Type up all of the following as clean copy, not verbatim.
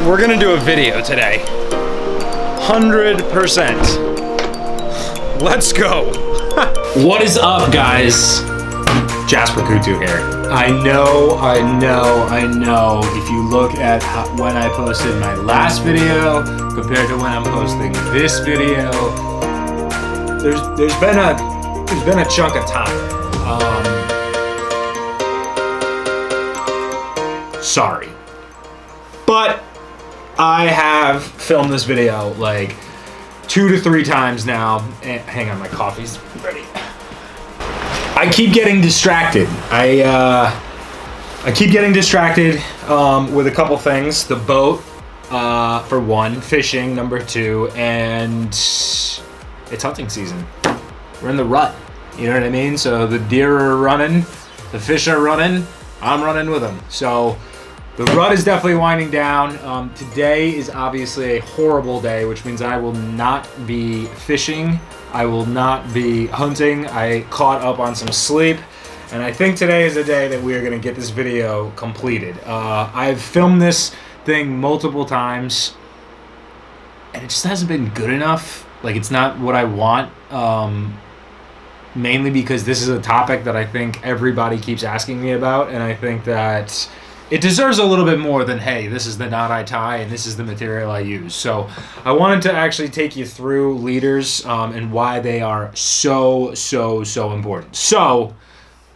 We're gonna do a video today. 100%. Let's go. What is up, guys? Jasper Coutu here. I know. If you look at when I posted my last video compared to when I'm posting this video, there's been a chunk of time. Sorry, but I have filmed this video like 2 to 3 times now. Hang on, my coffee's ready. I keep getting distracted. I keep getting distracted with a couple things. The boat, for one, fishing, number 2, and it's hunting season. We're in the rut, you know what I mean? So the deer are running, the fish are running, I'm running with them. So the rut is definitely winding down. Today is obviously a horrible day, which means I will not be fishing. I will not be hunting. I caught up on some sleep, and I think today is the day that we are going to get this video completed. I've filmed this thing multiple times, and it just hasn't been good enough. Like, it's not what I want, mainly because this is a topic that I think everybody keeps asking me about, and I think that it deserves a little bit more than, hey, this is the knot I tie and this is the material I use. So I wanted to actually take you through leaders and why they are so important. So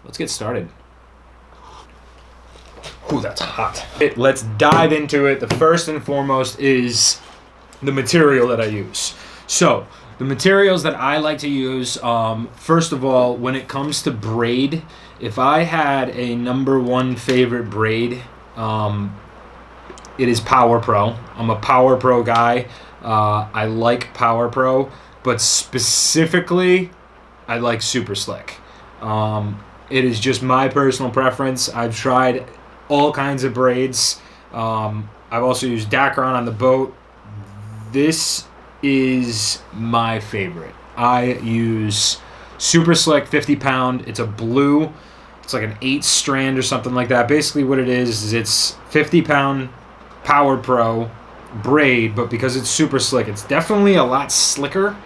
let's get started. Ooh, that's hot. Let's dive into it. The first and foremost is the material that I use. So the materials that I like to use, first of all, when it comes to braid, if I had a number 1 favorite braid, it is Power Pro. I'm a Power Pro guy. I like Power Pro, but specifically, I like Super Slick. It is just my personal preference. I've tried all kinds of braids. I've also used Dacron on the boat. This is my favorite. I use Super Slick 50-pound. It's a blue. It's like an 8-strand or something like that. Basically what it is it's 50-pound Power Pro braid, but because it's super slick, it's definitely a lot slicker.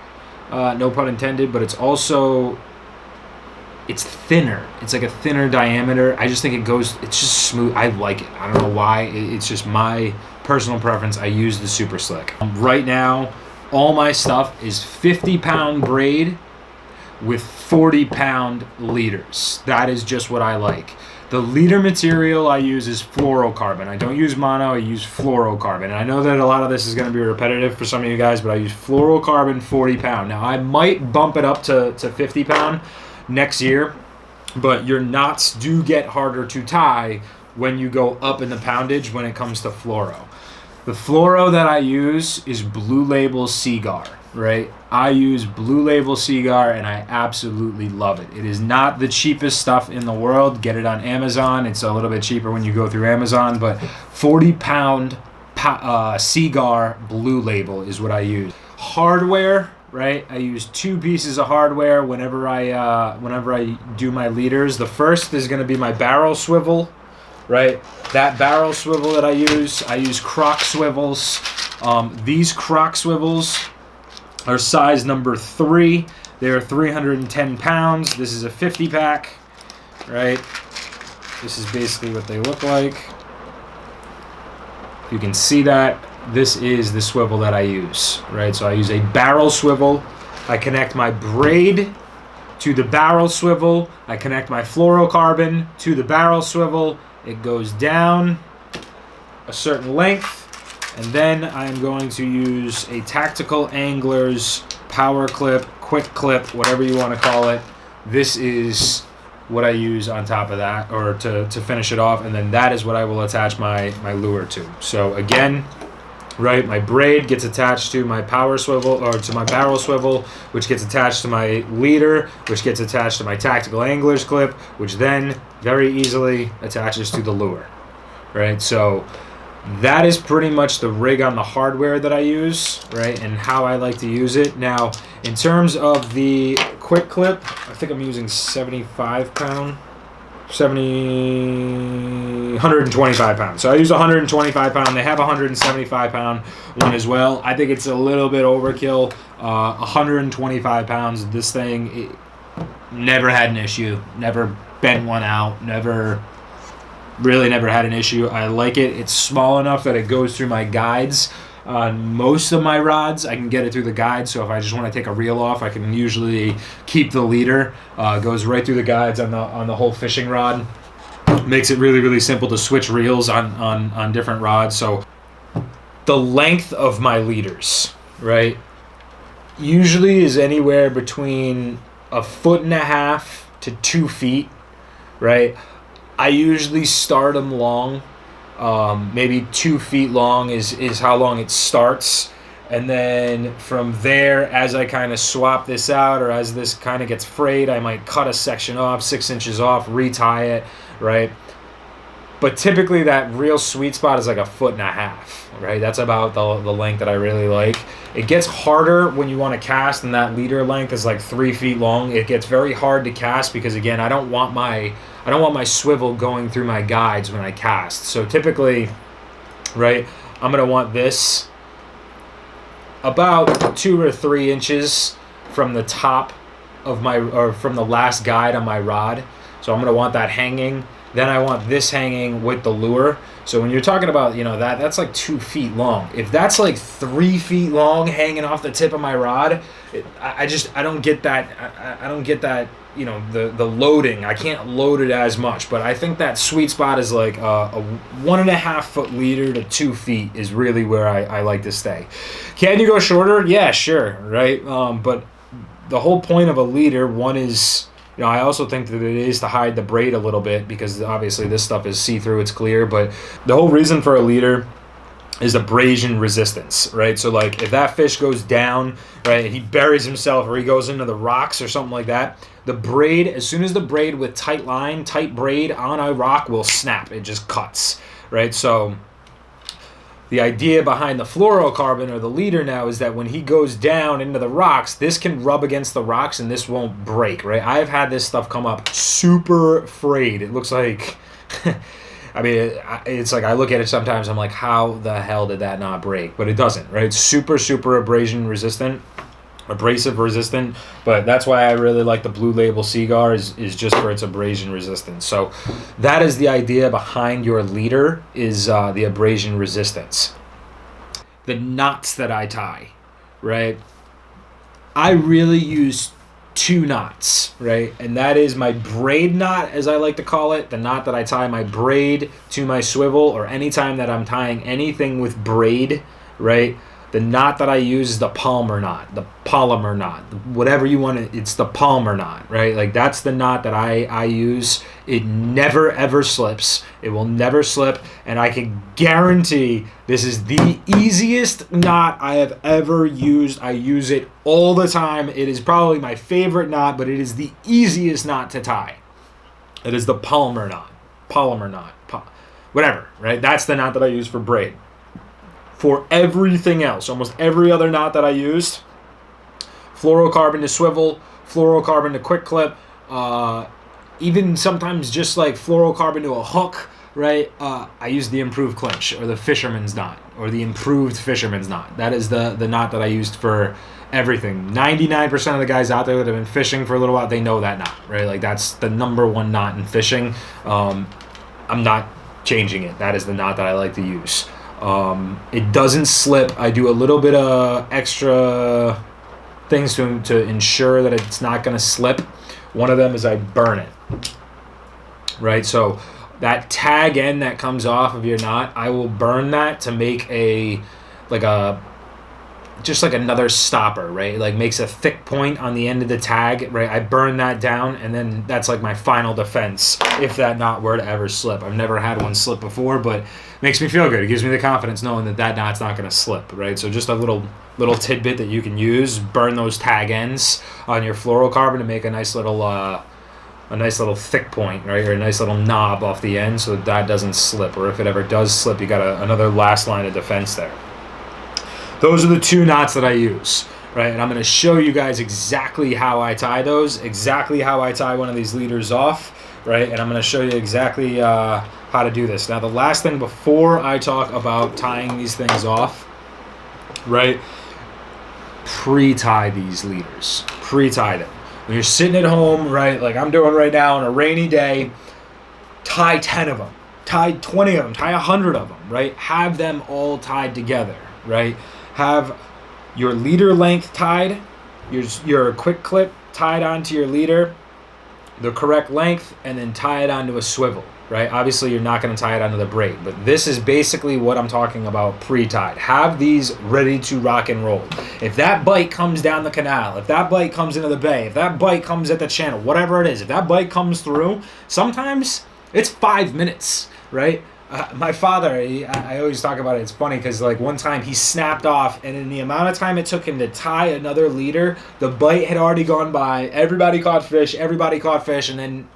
No pun intended, but it's thinner. It's like a thinner diameter. I just think it's just smooth. I like it. I don't know why. It's just my personal preference. I use the Super Slick. Right now, all my stuff is 50-pound braid with 40-pound leaders. That is just what I like. The leader material I use is fluorocarbon. I don't use mono, I use fluorocarbon. And I know that a lot of this is going to be repetitive for some of you guys, but I use fluorocarbon 40-pound. Now, I might bump it up to 50-pound next year, but your knots do get harder to tie when you go up in the poundage when it comes to fluoro. The fluoro that I use is Blue Label Seaguar, right? I use Blue Label Seaguar, and I absolutely love it. It is not the cheapest stuff in the world. Get it on Amazon. It's a little bit cheaper when you go through Amazon, but 40-pound Seaguar Blue Label is what I use. Hardware, right? I use 2 pieces of hardware whenever I do my leaders. The first is going to be my barrel swivel, right? That barrel swivel that I use Croc swivels. These Croc swivels are size number 3. They are 310 pounds. This is a 50-pack, right? This is basically what they look like. You can see that. This is the swivel that I use, right? So I use a barrel swivel. I connect my braid to the barrel swivel. I connect my fluorocarbon to the barrel swivel. It goes down a certain length, and then I'm going to use a Tactical Angler's power clip, quick clip, whatever you want to call it. This is what I use on top of that, or to finish it off, and then that is what I will attach my lure to. So again, right, my braid gets attached to my power swivel, or to my barrel swivel, which gets attached to my leader, which gets attached to my Tactical Angler's clip, which then very easily attaches to the lure, right? So that is pretty much the rig on the hardware that I use, right, and how I like to use it. Now, in terms of the quick clip, I think I'm using 75-pound 125 pounds. So I use 125 pound. They have a 175 pound one as well. I think it's a little bit overkill. 125 pounds. This thing never had an issue. Never bent one out. Never had an issue. I like it. It's small enough that it goes through my guides. On most of my rods, I can get it through the guide. So if I just want to take a reel off, I can usually keep the leader. It goes right through the guides on the whole fishing rod. Makes it really, really simple to switch reels on different rods. So the length of my leaders, right, usually is anywhere between 1.5 feet to 2 feet, right? I usually start them long. Maybe 2 feet long is how long it starts. And then from there, as I kind of swap this out, or as this kind of gets frayed, I might cut a section off, 6 inches off, retie it, right? But typically that real sweet spot is like 1.5 feet, right? That's about the length that I really like. It gets harder when you want to cast, and that leader length is like 3 feet long. It gets very hard to cast because, again, I don't want my swivel going through my guides when I cast. So typically, right, I'm going to want this about 2 or 3 inches from the top of or from the last guide on my rod. So I'm going to want that hanging. Then I want this hanging with the lure. So when you're talking about, that's like 2 feet long. If that's like 3 feet long hanging off the tip of my rod, I don't get that. I don't get that, the loading. I can't load it as much. But I think that sweet spot is like a 1.5 foot leader to 2 feet is really where I like to stay. Can you go shorter? Yeah, sure, right? But the whole point of a leader, one is, I also think that it is to hide the braid a little bit, because obviously this stuff is see-through, it's clear, but the whole reason for a leader is abrasion resistance, right? So like if that fish goes down, right, and he buries himself or he goes into the rocks or something like that, the braid, as soon as the braid with tight braid on a rock will snap. It just cuts, right? So the idea behind the fluorocarbon or the leader now is that when he goes down into the rocks, this can rub against the rocks and this won't break, right? I've had this stuff come up super frayed. It looks like, it's like I look at it sometimes, I'm like, how the hell did that not break? But it doesn't, right? It's super, super abrasion resistant. Abrasive resistant, but that's why I really like the Blue Label Seaguar is just for its abrasion resistance. So that is the idea behind your leader, is the abrasion resistance. The knots that I tie, right? I really use 2 knots, right? And that is my braid knot, as I like to call it, the knot that I tie my braid to my swivel, or anytime that I'm tying anything with braid, right? The knot that I use is the Palmer knot, the polymer knot, whatever you want to, it's the Palmer knot, right? Like that's the knot that I use. It never ever slips. It will never slip. And I can guarantee this is the easiest knot I have ever used. I use it all the time. It is probably my favorite knot, but it is the easiest knot to tie. It is the Palmer knot, polymer knot, whatever, right? That's the knot that I use for braid. For everything else, almost every other knot that I used, fluorocarbon to swivel, fluorocarbon to quick clip, even sometimes just like fluorocarbon to a hook, right? I use the improved clinch, or the fisherman's knot, or the improved fisherman's knot. That is the knot that I used for everything. 99% of the guys out there that have been fishing for a little while, they know that knot, right? Like that's the #1 knot in fishing. I'm not changing it. That is the knot that I like to use. It doesn't slip. I do a little bit of extra things to ensure that it's not going to slip. One of them is I burn it, right? So that tag end that comes off of your knot, I will burn that to make just like another stopper, right? Like makes a thick point on the end of the tag, right? I burn that down, and then that's like my final defense if that knot were to ever slip. I've never had one slip before, but it makes me feel good. It gives me the confidence knowing that knot's not going to slip, right? So just a little tidbit that you can use: burn those tag ends on your fluorocarbon to make a nice little thick point, right? Or a nice little knob off the end so that doesn't slip. Or if it ever does slip, you got another last line of defense there. Those are the 2 knots that I use, right? And I'm going to show you guys exactly how I tie those, exactly how I tie one of these leaders off, right? And I'm going to show you exactly how to do this. Now, the last thing before I talk about tying these things off, right? Pre-tie these leaders. Pre-tie them. When you're sitting at home, right, like I'm doing right now on a rainy day, tie 10 of them. Tie 20 of them. Tie 100 of them, right? Have them all tied together, right? Have your leader length tied, your quick clip tied onto your leader, the correct length, and then tie it onto a swivel, right? Obviously, you're not going to tie it onto the braid, but this is basically what I'm talking about pre-tied. Have these ready to rock and roll. If that bite comes down the canal, if that bite comes into the bay, if that bite comes at the channel, whatever it is, if that bite comes through, sometimes it's 5 minutes, right? My father, I always talk about it. It's funny because like one time he snapped off, and in the amount of time it took him to tie another leader, the bite had already gone by. Everybody caught fish, and then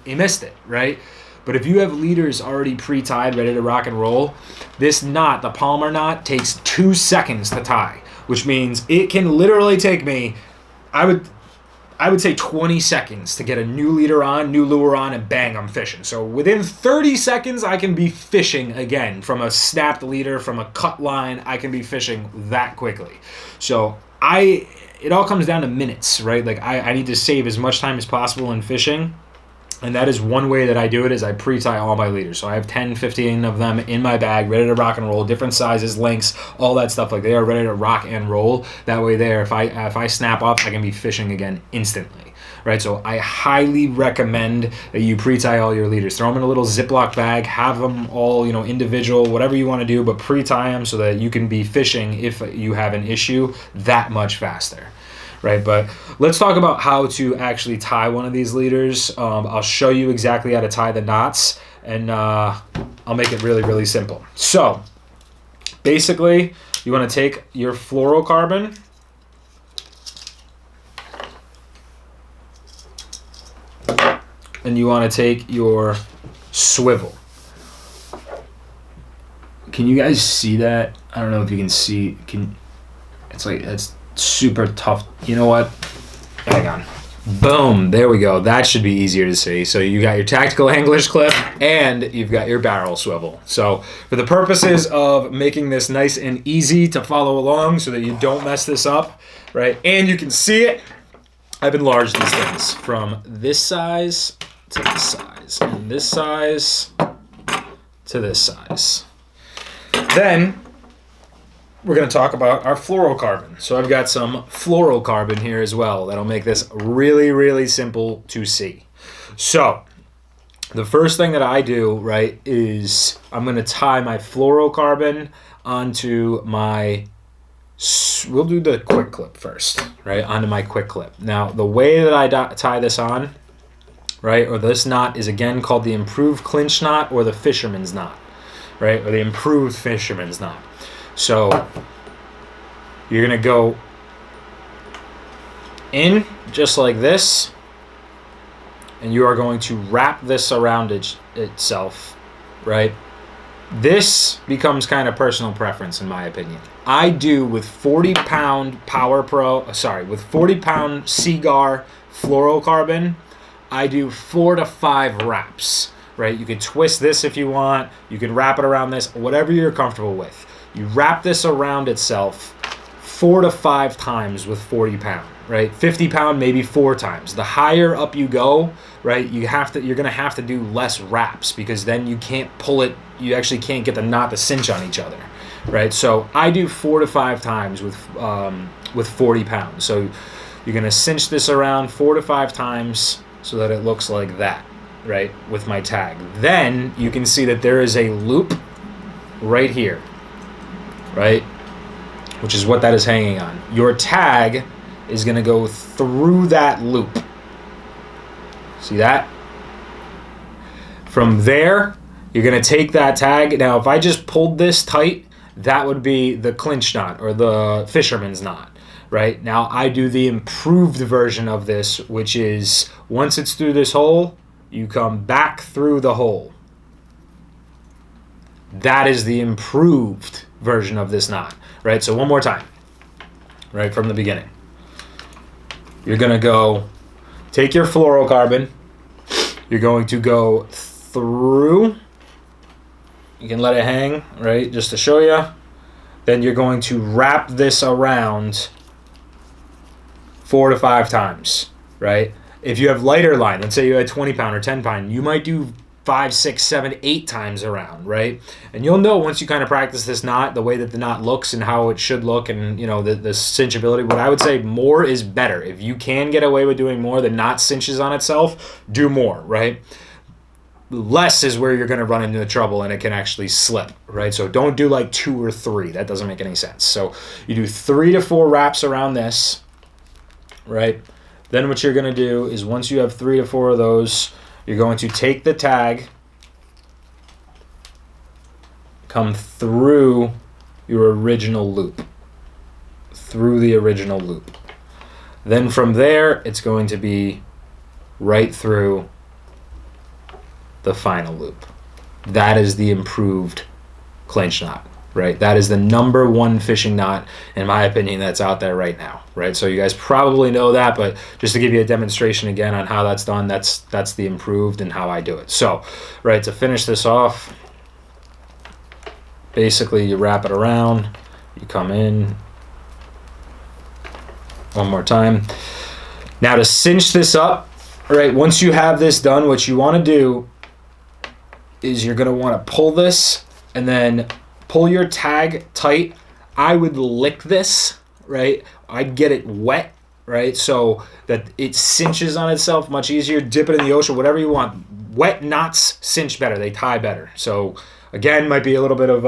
he missed it, right? But if you have leaders already pre-tied, ready to rock and roll, this knot, the Palmer knot, takes 2 seconds to tie, which means it can literally take me, I would say 20 seconds to get a new leader on, new lure on, and bang, I'm fishing. So within 30 seconds, I can be fishing again from a snapped leader, from a cut line. I can be fishing that quickly. So it all comes down to minutes, right? Like I need to save as much time as possible in fishing. And that is one way that I do it is I pre-tie all my leaders. So I have 10, 15 of them in my bag, ready to rock and roll, different sizes, lengths, all that stuff. Like they are ready to rock and roll. That way there, if I snap off, I can be fishing again instantly, right? So I highly recommend that you pre-tie all your leaders. Throw them in a little Ziploc bag, have them all, individual, whatever you want to do, but pre-tie them so that you can be fishing if you have an issue that much faster. Right, but let's talk about how to actually tie one of these leaders. I'll show you exactly how to tie the knots, and I'll make it really, really simple. So, basically, you want to take your fluorocarbon, and you want to take your swivel. Can you guys see that? I don't know if you can see. It's super tough. You know what? Hang on. Boom. There we go. That should be easier to see. So you got your tactical angler's clip and you've got your barrel swivel. So for the purposes of making this nice and easy to follow along so that you don't mess this up, right? And you can see it, I've enlarged these things from this size to this size and this size to this size. Then we're going to talk about our fluorocarbon. So I've got some fluorocarbon here as well. That'll make this really, really simple to see. So the first thing that I do, right, is I'm going to tie my fluorocarbon onto we'll do the quick clip first, right, onto my quick clip. Now, the way that I tie this on, right, or this knot is again called the improved clinch knot or the fisherman's knot, right, or the improved fisherman's knot. So you're going to go in just like this, and you are going to wrap this around itself, right? This becomes kind of personal preference in my opinion. I do with 40-pound with 40-pound Seaguar fluorocarbon, I do 4 to 5 wraps, right? You can twist this if you want. You can wrap it around this, whatever you're comfortable with. You wrap this around itself 4 to 5 times with 40-pound, right? 50-pound, maybe 4 times. The higher up you go, right, you're gonna have to do less wraps because then you can't pull it. You actually can't get the knot to cinch on each other, right? So I do 4 to 5 times with 40 pounds. So you're gonna cinch this around 4 to 5 times so that it looks like that, right, with my tag. Then you can see that there is a loop right here, right, which is what that is hanging on. Your tag is going to go through that loop. See that? From there, you're going to take that tag. Now, if I just pulled this tight, that would be the clinch knot or the fisherman's knot, right? Now, I do the improved version of this, which is once it's through this hole, you come back through the hole. That is the improved version of this knot, right? So one more time, right from the beginning. You're gonna go take your fluorocarbon, You're going to go through. You can let it hang, right, just to show you. Then you're going to wrap this around 4 to 5 times, right? If you have lighter line, let's say you had 20 pound or 10 pound, you might do 5, 6, 7, 8 times around, right? And you'll know once you kind of practice this knot, the way that the knot looks and how it should look, and you know the cinchability. What I would say, more is better. If you can get away with doing more, the knot cinches on itself, do more, right? Less is where you're going to run into trouble and it can actually slip, right? So don't do like 2 or 3. That doesn't make any sense. So you do 3 to 4 wraps around this, right? Then what you're going to do is once you have 3 to 4 of those, you're going to take the tag, come through your original loop, through the original loop. Then from there, it's going to be right through the final loop. That is the improved clinch knot, right? That is the #1 fishing knot, in my opinion, that's out there right now, right? So you guys probably know that, but just to give you a demonstration again on how that's done, that's the improved and how I do it. So, right, to finish this off, basically you wrap it around, you come in, one more time. Now to cinch this up, right, once you have this done, what you want to do is you're going to want to pull this and then pull your tag tight. I would lick this, right? I'd get it wet, right? So that it cinches on itself much easier. Dip it in the ocean, whatever you want. Wet knots cinch better. They tie better. So again, might be a little bit of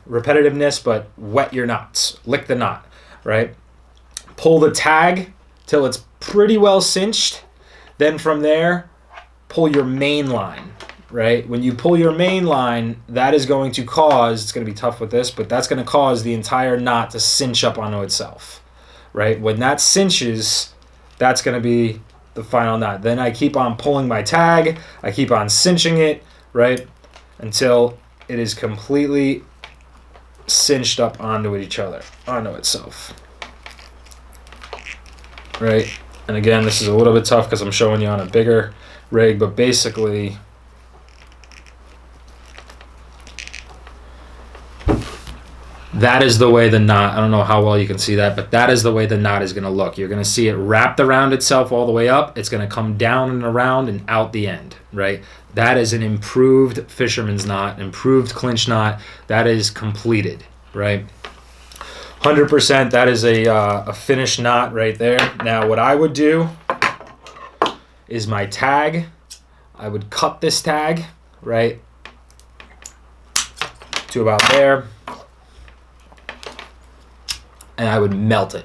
repetitiveness, but wet your knots. Lick the knot, right? Pull the tag till it's pretty well cinched. Then from there, pull your main line. Right? When you pull your main line, that is going to cause, it's going to be tough with this, but that's going to cause the entire knot to cinch up onto itself. Right? When that cinches, that's going to be the final knot. Then I keep on pulling my tag, I keep on cinching it, right? Until it is completely cinched up onto itself. Right? And again, this is a little bit tough because I'm showing you on a bigger rig, but basically that is the way the knot, I don't know how well you can see that, but that is the way the knot is going to look. You're going to see it wrapped around itself all the way up. It's going to come down and around and out the end, right? That is an improved fisherman's knot, improved clinch knot. That is completed, right? 100%, that is a finished knot right there. Now, what I would do is my tag, I would cut this tag, right, to about there. And I would melt it,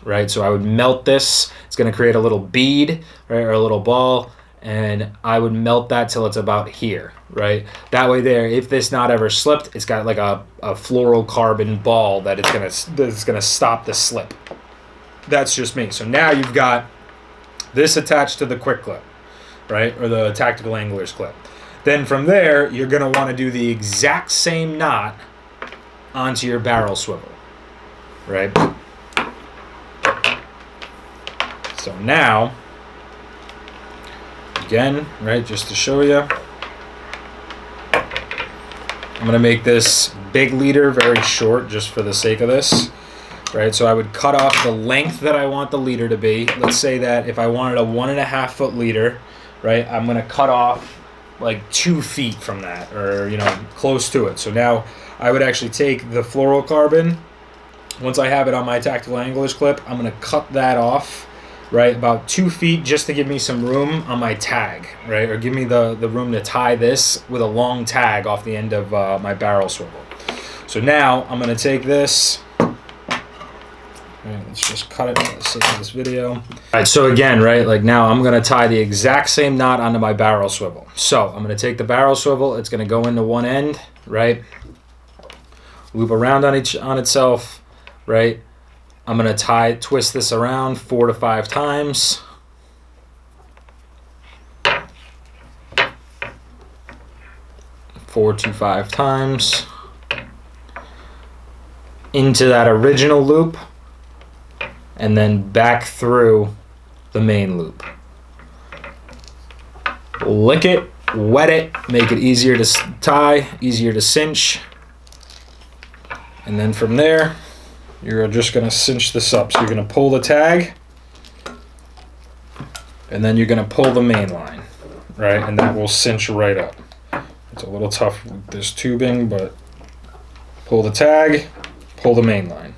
right? So I would melt this. It's going to create a little bead, right, or a little ball, and I would melt that till it's about here, right? That way there, if this knot ever slipped, it's got like a fluorocarbon ball that's gonna stop the slip. That's just me. So now you've got this attached to the quick clip, right, or the tactical angler's clip. Then from there, you're going to want to do the exact same knot onto your barrel swivel. Right? So now, again, right, just to show you, I'm going to make this big leader very short just for the sake of this, right? So I would cut off the length that I want the leader to be. Let's say that if I wanted a 1.5 foot leader, right, I'm going to cut off like 2 feet from that, or, you know, close to it. So now I would actually take the fluorocarbon. Once I have it on my tactical angler's clip, I'm going to cut that off, right, about 2 feet just to give me some room on my tag, right, or give me the room to tie this with a long tag off the end of my barrel swivel. So now I'm going to take this. All right, let's just cut it for the sake of this video. All right, so again, right, like now I'm going to tie the exact same knot onto my barrel swivel. So I'm going to take the barrel swivel. It's going to go into one end, right, loop around on itself. Right, I'm going to twist this around 4 to 5 times. 4 to 5 times into that original loop, and then back through the main loop. lick it, wet it, make it easier to tie, easier to cinch. And then from there, you're just gonna cinch this up. So you're gonna pull the tag, and then you're gonna pull the main line, right? And that will cinch right up. It's a little tough with this tubing, but pull the tag, pull the main line.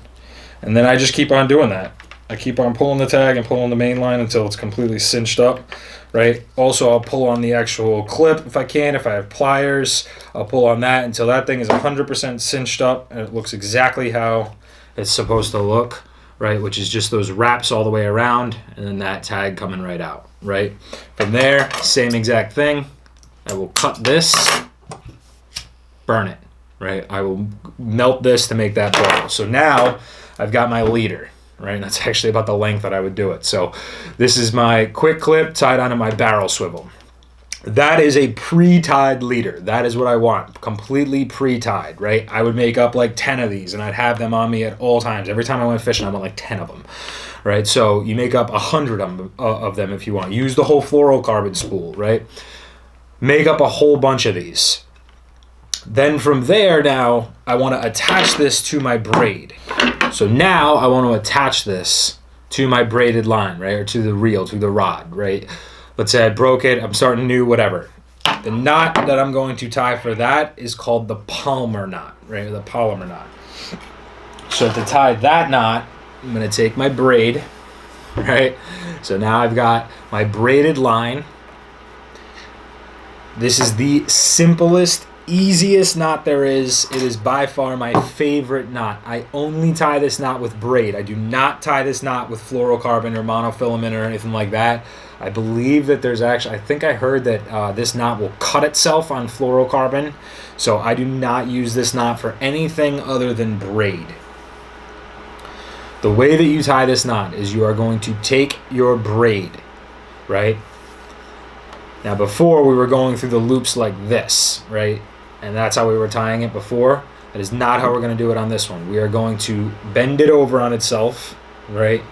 And then I just keep on doing that. I keep on pulling the tag and pulling the main line until it's completely cinched up, right? Also, I'll pull on the actual clip if I can. If I have pliers, I'll pull on that until that thing is 100% cinched up and it looks exactly how it's supposed to look, right? Which is just those wraps all the way around and then that tag coming right out, right? From there, same exact thing. I will cut this, burn it, right? I will melt this to make that ball. So now I've got my leader, right? And that's actually about the length that I would do it. So this is my quick clip tied onto my barrel swivel. That is a pre-tied leader. That is what I want, completely pre-tied, right? I would make up like 10 of these and I'd have them on me at all times. Every time I went fishing, I want like 10 of them, right? So you make up 100 of them if you want. Use the whole fluorocarbon spool, right? Make up a whole bunch of these. Then from there now, I want to attach this to my braid. So now I want to attach this to my braided line, right? Or to the reel, to the rod, right? Let's say I broke it, I'm starting new, whatever. The knot that I'm going to tie for that is called the Palmer knot, right? Or the polymer knot. So to tie that knot, I'm going to take my braid, right? So now I've got my braided line. This is the simplest, easiest knot there is. It is by far my favorite knot. I only tie this knot with braid. I do not tie this knot with fluorocarbon or monofilament or anything like that. I believe that there's actually, I think I heard that this knot will cut itself on fluorocarbon. So I do not use this knot for anything other than braid. The way that you tie this knot is you are going to take your braid, right? Now before we were going through the loops like this, right? And that's how we were tying it before. That is not how we're going to do it on this one. We are going to bend it over on itself, right?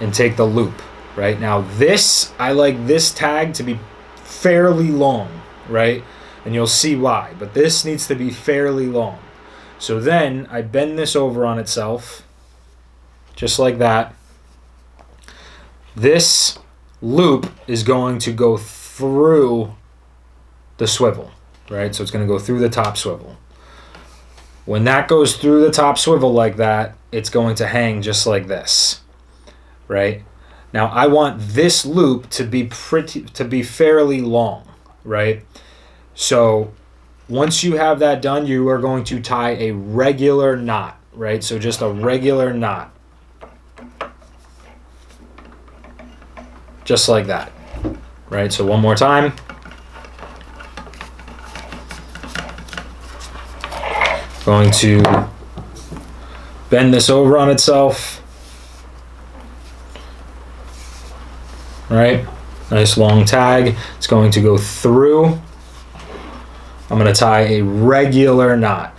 And take the loop, right? Now this, I like this tag to be fairly long, right? And you'll see why, but this needs to be fairly long. So then I bend this over on itself, just like that. This loop is going to go through the swivel, right? So it's going to go through the top swivel. When that goes through the top swivel like that, it's going to hang just like this, right? Now I want this loop to be fairly long, right? So once you have that done, you are going to tie a regular knot, right? So just a regular knot. Just like that, right? So one more time. Going to bend this over on itself, right? Nice long tag. It's going to go through. I'm going to tie a regular knot,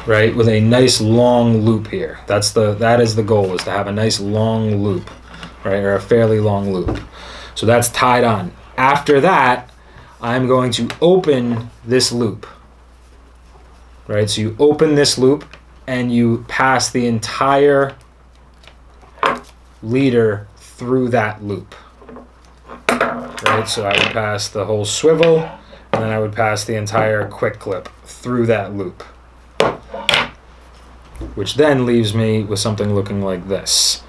right, with a nice long loop here. That is the goal, is to have a nice long loop, right, or a fairly long loop. So that's tied on. After that, I'm going to open this loop, right? So you open this loop and you pass the entire leader through that loop, right? So I would pass the whole swivel and then I would pass the entire quick clip through that loop, which then leaves me with something looking like this.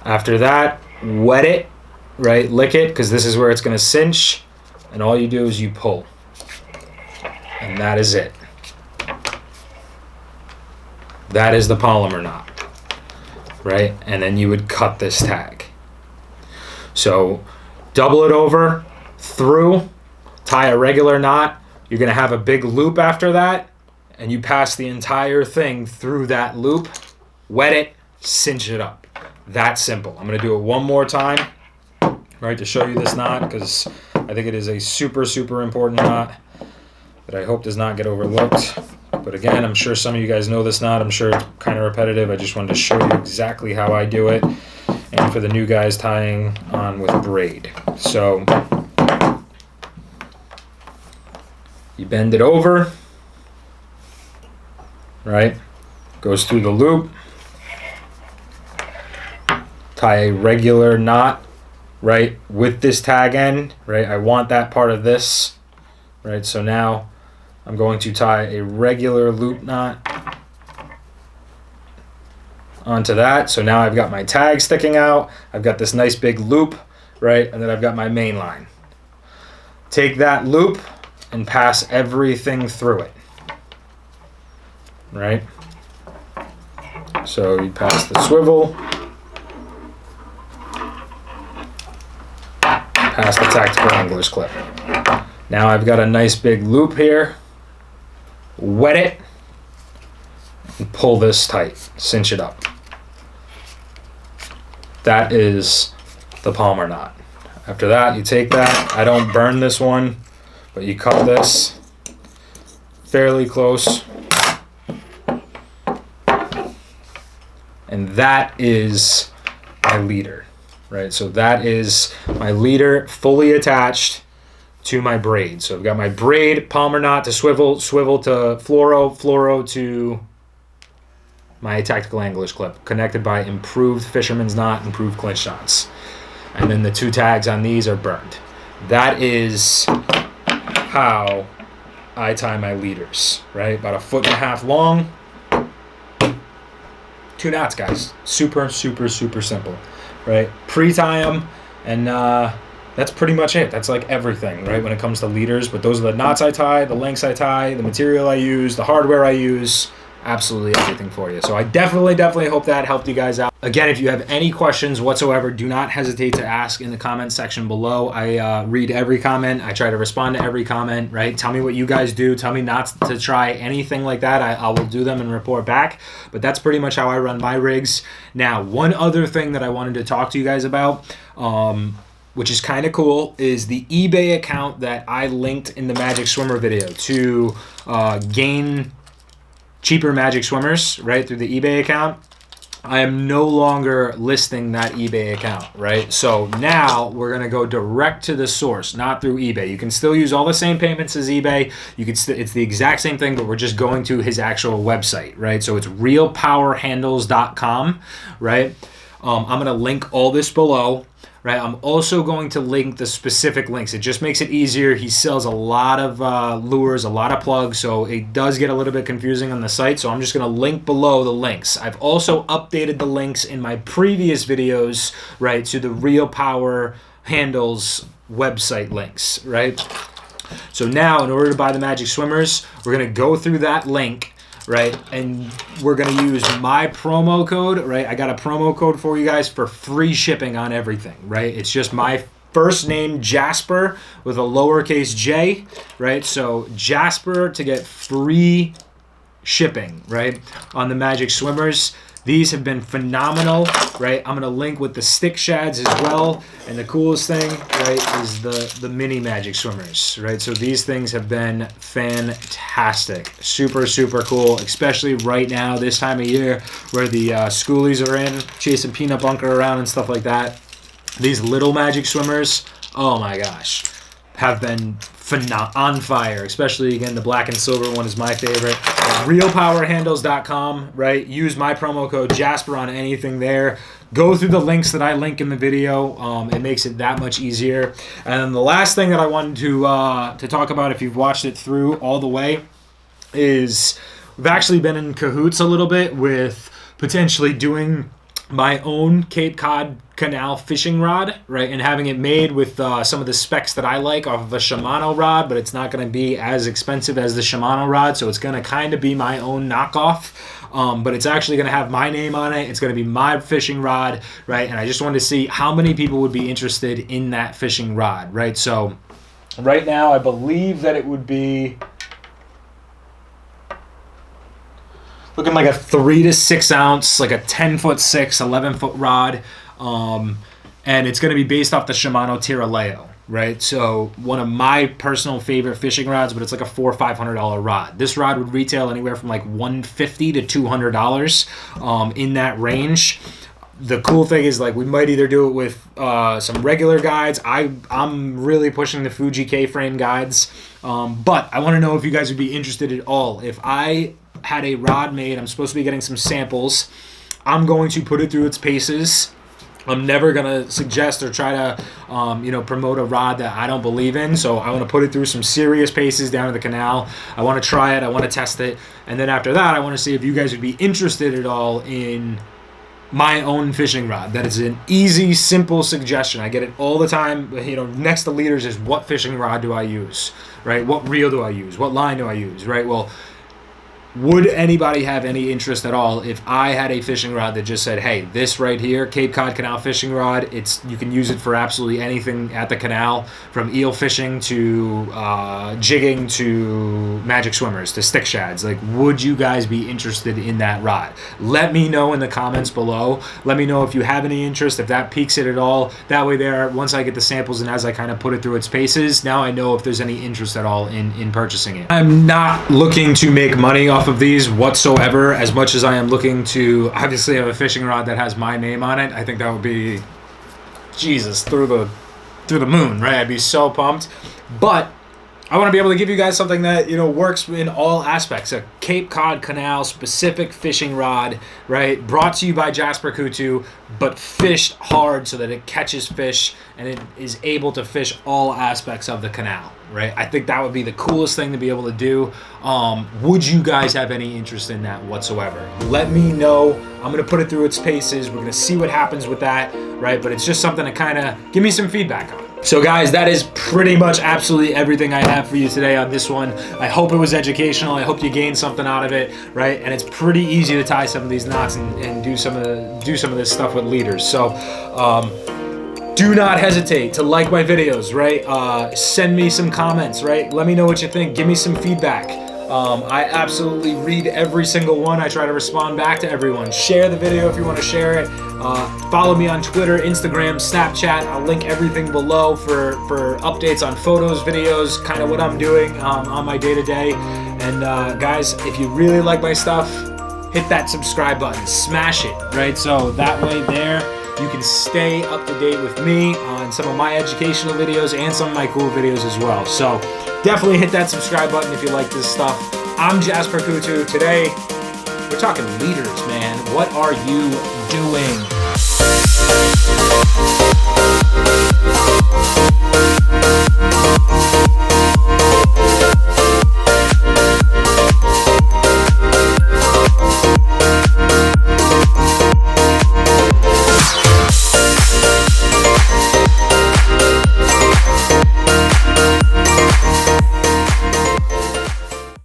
After that, wet it, right? Lick it, because this is where it's going to cinch, and all you do is you pull. And that is it. That is the polymer knot, right? And then you would cut this tag. So double it over, through, tie a regular knot. You're going to have a big loop after that, and you pass the entire thing through that loop, wet it, cinch it up. That simple. I'm going to do it one more time, right, to show you this knot, because I think it is a super, super important knot that I hope does not get overlooked. But again, I'm sure some of you guys know this knot. I'm sure it's kind of repetitive. I just wanted to show you exactly how I do it. And for the new guys tying on with braid. So you bend it over, right? Goes through the loop. Tie a regular knot, right, with this tag end, right? I want that part of this, right? So now I'm going to tie a regular loop knot onto that. So now I've got my tag sticking out. I've got this nice big loop, right? And then I've got my main line. Take that loop and pass everything through it, right? So you pass the swivel, pass the tactical angler's clip. Now I've got a nice big loop here. Wet it and pull this tight, cinch it up. That is the Palmer knot. After that, you take that. I don't burn this one, but you cut this fairly close. And that is my leader, right? So that is my leader fully attached to my braid. So I've got my braid, Palmer knot to swivel, swivel to fluoro, fluoro to my tactical angler's clip, connected by improved fisherman's knot, improved clinch knots. And then the two tags on these are burned. That is how I tie my leaders, right? About 1.5 feet long. 2 knots, guys. Super, super, super simple, right? Pre-tie them, and that's pretty much it. That's like everything, right, when it comes to leaders. But those are the knots I tie, the lengths I tie, the material I use, the hardware I use. Absolutely everything for you. So I definitely hope that helped you guys out. Again, if you have any questions whatsoever, do not hesitate to ask in the comment section below. I read every comment. I try to respond to every comment, right? Tell me what you guys do. Tell me not to try anything like that. I will do them and report back. But that's pretty much how I run my rigs. Now, one other thing that I wanted to talk to you guys about, which is kind of cool, is the eBay account that I linked in the Magic Swimmer video to gain cheaper Magic Swimmers, right, through the eBay account. I am no longer listing that eBay account, right? So now we're gonna go direct to the source, not through eBay. You can still use all the same payments as eBay. You can it's the exact same thing, but we're just going to his actual website, right? So it's realpowerhandles.com, right? I'm gonna link all this below. Right, I'm also going to link the specific links. It just makes it easier. He sells a lot of lures, a lot of plugs, so it does get a little bit confusing on the site. So I'm just going to link below the links. I've also updated the links in my previous videos, right, to the Real Power Handles website links, right? So now, in order to buy the Magic Swimmers, we're going to go through that link, right, and we're going to use my promo code, right? I got a promo code for you guys for free shipping on everything, right? It's just my first name, Jasper, with a lowercase j, right? So Jasper to get free shipping, right, on the Magic Swimmers. These have been phenomenal, right? I'm going to link with the stick shads as well. And the coolest thing, right, is the mini Magic Swimmers, right? So these things have been fantastic. Super, super cool, especially right now, this time of year, where the schoolies are in, chasing peanut bunker around and stuff like that. These little Magic Swimmers, oh my gosh, have been on fire, especially, again, the black and silver one is my favorite. Realpowerhandles.com, right? Use my promo code Jasper on anything there. Go through the links that I link in the video. It makes it that much easier. And then the last thing that I wanted to talk about, if you've watched it through all the way, is we've actually been in cahoots a little bit with potentially doing my own Cape Cod Canal fishing rod, right, and having it made with some of the specs that I like off of a Shimano rod, but it's not going to be as expensive as the Shimano rod, so it's going to kind of be my own knockoff, but it's actually going to have my name on it. It's going to be my fishing rod, right, and I just wanted to see how many people would be interested in that fishing rod, right? So right now I believe that it would be looking like a 3 to 6 ounce, like a 10'6", 11-foot rod. And it's going to be based off the Shimano Tiraleo, right? So one of my personal favorite fishing rods, but it's like a $400 or $500 rod. This rod would retail anywhere from like $150 to $200 in that range. the cool thing is, like, we might either do it with some regular guides. I'm really pushing the Fuji K-frame guides, but I want to know if you guys would be interested at all. If I had a rod made, I'm supposed to be getting some samples. I'm going to put it through its paces. I'm never going to suggest or try to, promote a rod that I don't believe in. So I want to put it through some serious paces down to the Canal. I want to try it. I want to test it. And then after that, I want to see if you guys would be interested at all in my own fishing rod. That is an easy, simple suggestion. I get it all the time. Next to leaders is, what fishing rod do I use, right? What reel do I use? What line do I use, right? Well, would anybody have any interest at all if I had a fishing rod that just said, hey, this right here, Cape Cod Canal fishing rod, you can use it for absolutely anything at the canal, from eel fishing to jigging to magic swimmers to stick shads. Like, would you guys be interested in that rod? Let me know in the comments below. Let me know if you have any interest, if that piques it at all. That way there, once I get the samples and as I kind of put it through its paces, now I know if there's any interest at all in purchasing it. I'm not looking to make money off of these whatsoever, as much as I am looking to obviously have a fishing rod that has my name on it. I think that would be, Jesus, through the moon, right? I'd be so pumped. But I want to be able to give you guys something that, works in all aspects. A Cape Cod Canal specific fishing rod, right? Brought to you by Jasper Coutu, but fished hard so that it catches fish and it is able to fish all aspects of the canal, right? I think that would be the coolest thing to be able to do. Would you guys have any interest in that whatsoever? Let me know. I'm going to put it through its paces. We're going to see what happens with that, right? But it's just something to kind of give me some feedback on. So guys, that is pretty much absolutely everything I have for you today on this one. I hope it was educational. I hope you gained something out of it, right? And it's pretty easy to tie some of these knots and do some of this stuff with leaders. So do not hesitate to like my videos, right? Send me some comments, right? Let me know what you think. Give me some feedback. I absolutely read every single one. I try to respond back to everyone. Share the video if you want to share it. Follow me on Twitter, Instagram, Snapchat. I'll link everything below for updates on photos, videos, kind of what I'm doing on my day-to-day. And guys, if you really like my stuff, hit that subscribe button. Smash it, right? So that way there, you can stay up to date with me on some of my educational videos and some of my cool videos as well. So definitely hit that subscribe button if you like this stuff. I'm Jasper Coutu. Today, we're talking leaders, man. What are you doing?